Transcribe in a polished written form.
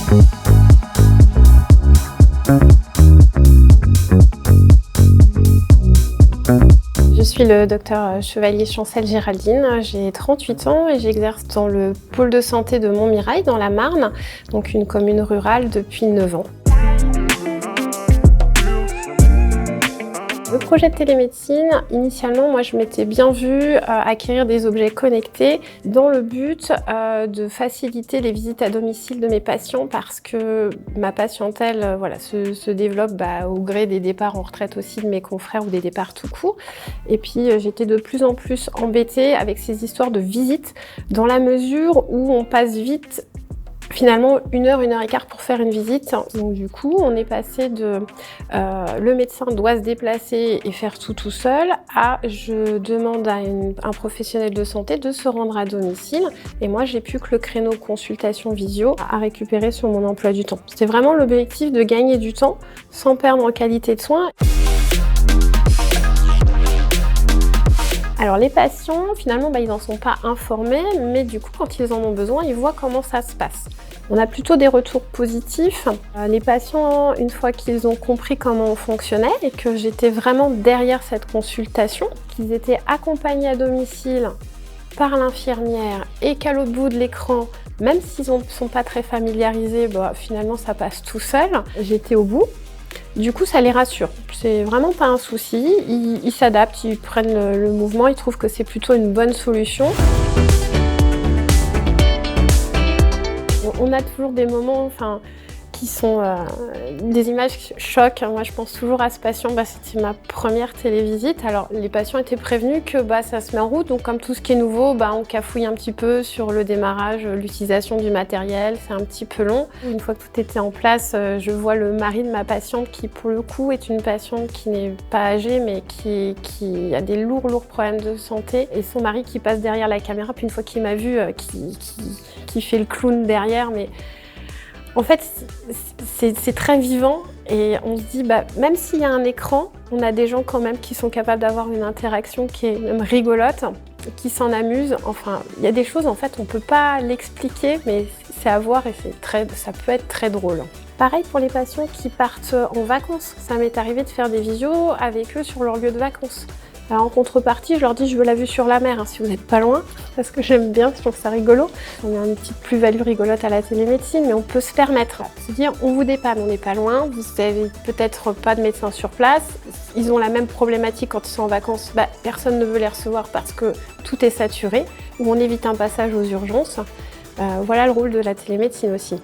Je suis le docteur Chevalier Chancel Géraldine, j'ai 38 ans et j'exerce dans le pôle de santé de Montmirail dans la Marne, donc une commune rurale depuis 9 ans. Le projet de télémédecine, initialement, moi je m'étais bien vue acquérir des objets connectés dans le but de faciliter les visites à domicile de mes patients parce que ma patientèle se développe au gré des départs en retraite aussi de mes confrères ou des départs tout court. Et puis j'étais de plus en plus embêtée avec ces histoires de visites dans la mesure où on passe vite. Finalement, 1 heure, 1 heure et quart pour faire une visite. Donc du coup, on est passé de le médecin doit se déplacer et faire tout seul à je demande à un professionnel de santé de se rendre à domicile. Et moi, j'ai plus que le créneau consultation visio à récupérer sur mon emploi du temps. C'était vraiment l'objectif de gagner du temps sans perdre en qualité de soins. Alors les patients, finalement, ils n'en sont pas informés, mais du coup, quand ils en ont besoin, ils voient comment ça se passe. On a plutôt des retours positifs. Les patients, une fois qu'ils ont compris comment on fonctionnait et que j'étais vraiment derrière cette consultation, qu'ils étaient accompagnés à domicile par l'infirmière et qu'à l'autre bout de l'écran, même s'ils ne sont pas très familiarisés, finalement ça passe tout seul. J'étais au bout. Du coup, ça les rassure. C'est vraiment pas un souci. Ils s'adaptent, ils prennent le mouvement, ils trouvent que c'est plutôt une bonne solution. On a toujours des moments qui sont des images chocs. Moi, je pense toujours à ce patient. C'était ma première télévisite. Alors, les patients étaient prévenus que ça se met en route. Donc, comme tout ce qui est nouveau, on cafouille un petit peu sur le démarrage, l'utilisation du matériel. C'est un petit peu long. Une fois que tout était en place, je vois le mari de ma patiente qui, pour le coup, est une patiente qui n'est pas âgée, mais qui a des lourds problèmes de santé. Et son mari qui passe derrière la caméra. Puis une fois qu'il m'a vu, qui fait le clown derrière. Mais en fait, c'est très vivant et on se dit, même s'il y a un écran, on a des gens quand même qui sont capables d'avoir une interaction qui est même rigolote, qui s'en amusent. Enfin, il y a des choses, en fait, on ne peut pas l'expliquer, mais c'est à voir et ça peut être très drôle. Pareil pour les patients qui partent en vacances. Ça m'est arrivé de faire des visios avec eux sur leur lieu de vacances. Alors en contrepartie, je leur dis je veux la vue sur la mer si vous n'êtes pas loin, parce que j'aime bien, je trouve ça rigolo. On a une petite plus-value rigolote à la télémédecine, mais on peut se permettre. Se dire on vous dépanne, on n'est pas loin, vous n'avez peut-être pas de médecin sur place, ils ont la même problématique quand ils sont en vacances, personne ne veut les recevoir parce que tout est saturé, ou on évite un passage aux urgences. Voilà le rôle de la télémédecine aussi.